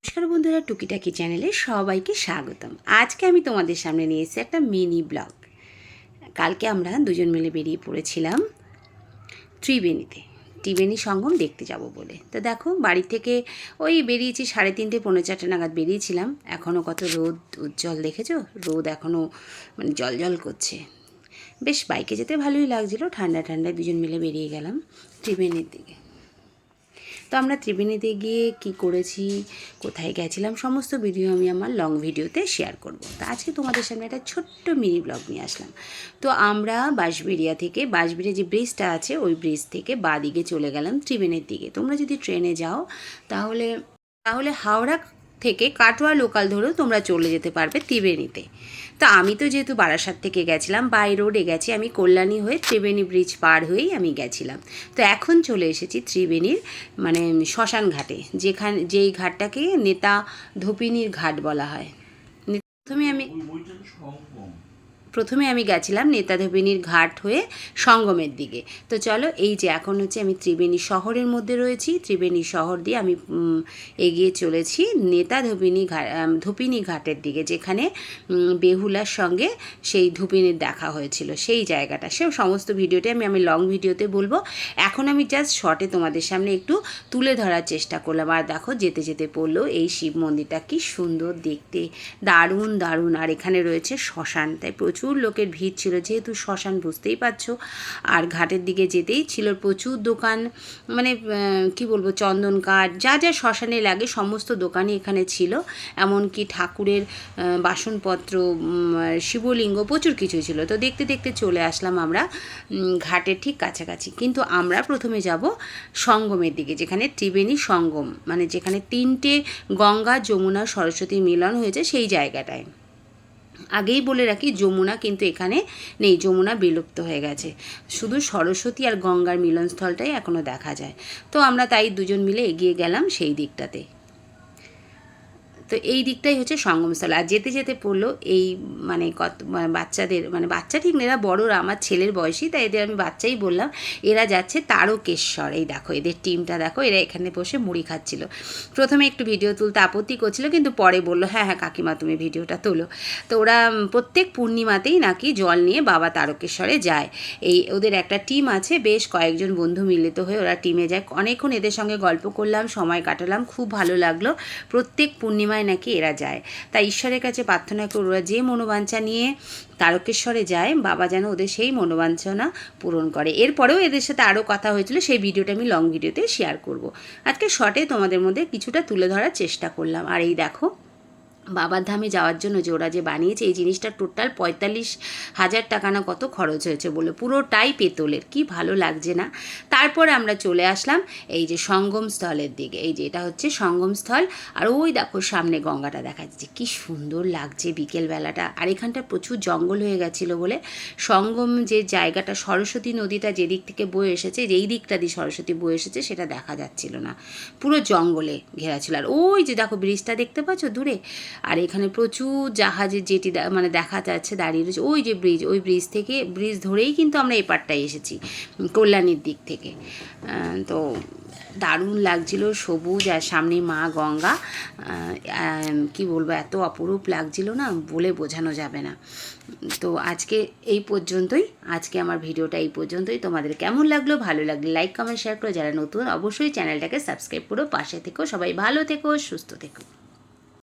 নমস্কার বন্ধুরা, টুকিটাকি চ্যানেলে সবাইকে স্বাগতম। আজকে আমি তোমাদের সামনে নিয়ে এসেছি একটা মিনি ব্লগ। কালকে আমরা দুজন মিলে বেরিয়ে পড়েছিলাম ত্রিবেণীতে, ত্রিবেণী সঙ্গম দেখতে যাব বলে। তো দেখো, বাড়ি থেকে ওই বেরিয়েছি 3:30 পৌনে 4টে নাগাদ বেরিয়েছিলাম। এখনও কত রোদ উজ্জ্বল, দেখেছো? রোদ এখনও মানে জল করছে। বেশ বাইকে যেতে ভালোই লাগছিলো, ঠান্ডা ঠান্ডায় দুজন মিলে বেরিয়ে গেলাম ত্রিবেণীর দিকে। তো আমরা ত্রিবেণীতে গিয়ে কি করেছি, কোথায় গেছিলাম, সমস্ত ভিডিও আমি আমার লং ভিডিওতে শেয়ার করব। তো আজকে তোমাদের সামনে একটা ছোট্ট মিনি ব্লগ নিয়ে আসলাম। তো আমরা বাঁশবেড়িয়া থেকে, বাঁশবেড়িয়া যে ব্রিজটা আছে ওই ব্রিজ থেকে বাঁ দিকে চলে গেলাম ত্রিবেণীর দিকে। তোমরা যদি ট্রেনে যাও তাহলে তাহলে হাওড়া থেকে কাটোয়া লোকাল ধরেও তোমরা চলে যেতে পারবে ত্রিবেণীতে। তো আমি তো যেহেতু বারাসাত থেকে গেছিলাম, বাই রোডে গেছি, আমি কল্যাণী হয়ে ত্রিবেণী ব্রিজ পার হয়েই আমি গেছিলাম। তো এখন চলে এসেছি ত্রিবেণীর মানে শ্মশান ঘাটে, যেই ঘাটটাকে নেতা ধোপিনীর ঘাট বলা হয়। প্রথমে আমি গেছিলাম নেতাধোপিনীর ঘাট হয়ে সঙ্গমের দিকে। তো চলো, এই যে এখন হচ্ছে আমি ত্রিবেণী শহরের মধ্যে রয়েছি। ত্রিবেণী শহর দিয়ে আমি এগিয়ে চলেছি ধোপিনী ঘাটের দিকে, যেখানে বেহুলার সঙ্গে সেই ধোপিনীর দেখা হয়েছিল, সেই জায়গাটা। সেও সমস্ত ভিডিওটি আমি লং ভিডিওতে বলবো। এখন আমি জাস্ট শর্টে তোমাদের সামনে একটু তুলে ধরার চেষ্টা করলাম। আর দেখো, যেতে যেতে পড়লো এই শিব মন্দিরটা, কি সুন্দর দেখতে, দারুণ দারুণ। আর এখানে রয়েছে শ্মশান, তাই প্রচুর লোকের ভিড় ছিল, যেহেতু শ্মশান বুঝতেই পারছো। আর ঘাটের দিকে যেতেই ছিল প্রচুর দোকান, মানে কি বলবো, চন্দন কাঠ, যা যা শ্মশানে লাগে সমস্ত দোকানই এখানে ছিল। এমনকি ঠাকুরের বাসনপত্র, শিবলিঙ্গ, প্রচুর কিছুই ছিল। তো দেখতে দেখতে চলে আসলাম আমরা ঘাটের ঠিক কাছাকাছি। কিন্তু আমরা প্রথমে যাব সঙ্গমের দিকে, যেখানে ত্রিবেণী সঙ্গম, মানে যেখানে 3টে গঙ্গা, যমুনা, সরস্বতী মিলন হয়েছে সেই জায়গাটায়। আগেই বলে রাখি, যমুনা কিন্তু এখানে নেই, যমুনা বিলুপ্ত হয়ে গেছে, শুধু সরস্বতী আর গঙ্গার মিলনস্থলটাই এখনও দেখা যায়। তো আমরা তাই দুজন মিলে এগিয়ে গেলাম সেই দিকটাতে। তো এই দিকটাই হচ্ছে সঙ্গমস্থল। আর যেতে যেতে পড়লো এই মানে বাচ্চাদের, মানে বাচ্চা ঠিক না, এরা বড়রা, আমার ছেলের বয়সী, তাই এদের আমি বাচ্চাই বললাম। এরা যাচ্ছে তারকেশ্বর। এই দেখো এদের টিমটা দেখো, এরা এখানে বসে মুড়ি খাচ্ছিল। প্রথমে একটু ভিডিও তুলতে আপত্তি করছিল, কিন্তু পরে বললো হ্যাঁ হ্যাঁ কাকিমা তুমি ভিডিওটা তোলো। তো ওরা প্রত্যেক পূর্ণিমাতেই নাকি জল নিয়ে বাবা তারকেশ্বরে যায়। এই ওদের একটা টিম আছে, বেশ কয়েকজন বন্ধু মিলিত হয়ে ওরা টিমে যায়। অনেকক্ষণ এদের সঙ্গে গল্প করলাম, সময় কাটালাম, খুব ভালো লাগলো। প্রত্যেক পূর্ণিমায় নাকি এরা যায়। তাই ঈশ্বরের কাছে প্রার্থনা করে ওরা যে মনোবাঞ্ছা নিয়ে তারকেশ্বরে যায়, বাবা যেন ওদের সেই মনোবাঞ্ছনা পূরণ করে। এরপরেও এদের সাথে আরও কথা হয়েছিল, সেই ভিডিওটা আমি লং ভিডিওতে শেয়ার করব। আজকে শর্টে তোমাদের মধ্যে কিছুটা তুলে ধরার চেষ্টা করলাম। আর এই দেখো, বাবার ধামে যাওয়ার জন্য যে ওরা যে বানিয়েছে এই জিনিসটা, টোটাল 45,000 টাকা না কত খরচ হয়েছে বলে, পুরোটাই পেতলের। কি ভালো লাগছে না? তারপরে আমরা চলে আসলাম এই যে সঙ্গম স্থলের দিকে। এই যে এটা হচ্ছে সঙ্গম স্থল। আর ওই দেখো সামনে গঙ্গাটা দেখা যাচ্ছে, কি সুন্দর লাগছে বিকেলবেলাটা। আর এখানটা প্রচুর জঙ্গল হয়ে গেছিলো বলে সঙ্গম যে জায়গাটা, সরস্বতী নদীটা যেদিক থেকে বয়ে এসেছে, যেই দিকটা দিয়ে সরস্বতী বয়ে এসেছে সেটা দেখা যাচ্ছিল না, পুরো জঙ্গলে ঘেরা ছিল। আর ওই যে দেখো ব্রিজটা দেখতে পাচ্ছ দূরে, আর এখানে প্রচুর জাহাজের যেটি মানে দেখা যাচ্ছে দাঁড়িয়ে রয়েছে, ওই যে ব্রিজ, ওই ব্রিজ ধরেই কিন্তু আমরা এপারটায় এসেছি কল্যাণীর দিক থেকে। তো দারুণ লাগছিল, সবুজ, আর সামনে মা গঙ্গা। কি বলবো, এত অপরূপ লাগছিল না, বলে বোঝানো যাবে না। তো আজকে এই পর্যন্তই, আজকে আমার ভিডিওটা এই পর্যন্তই। তোমাদের কেমন লাগলো? ভালো লাগলে লাইক কমেন্ট শেয়ার করো, যারা নতুন অবশ্যই চ্যানেলটাকে সাবস্ক্রাইব করো, পাশে থেকো, সবাই ভালো থেকো, সুস্থ থেকো।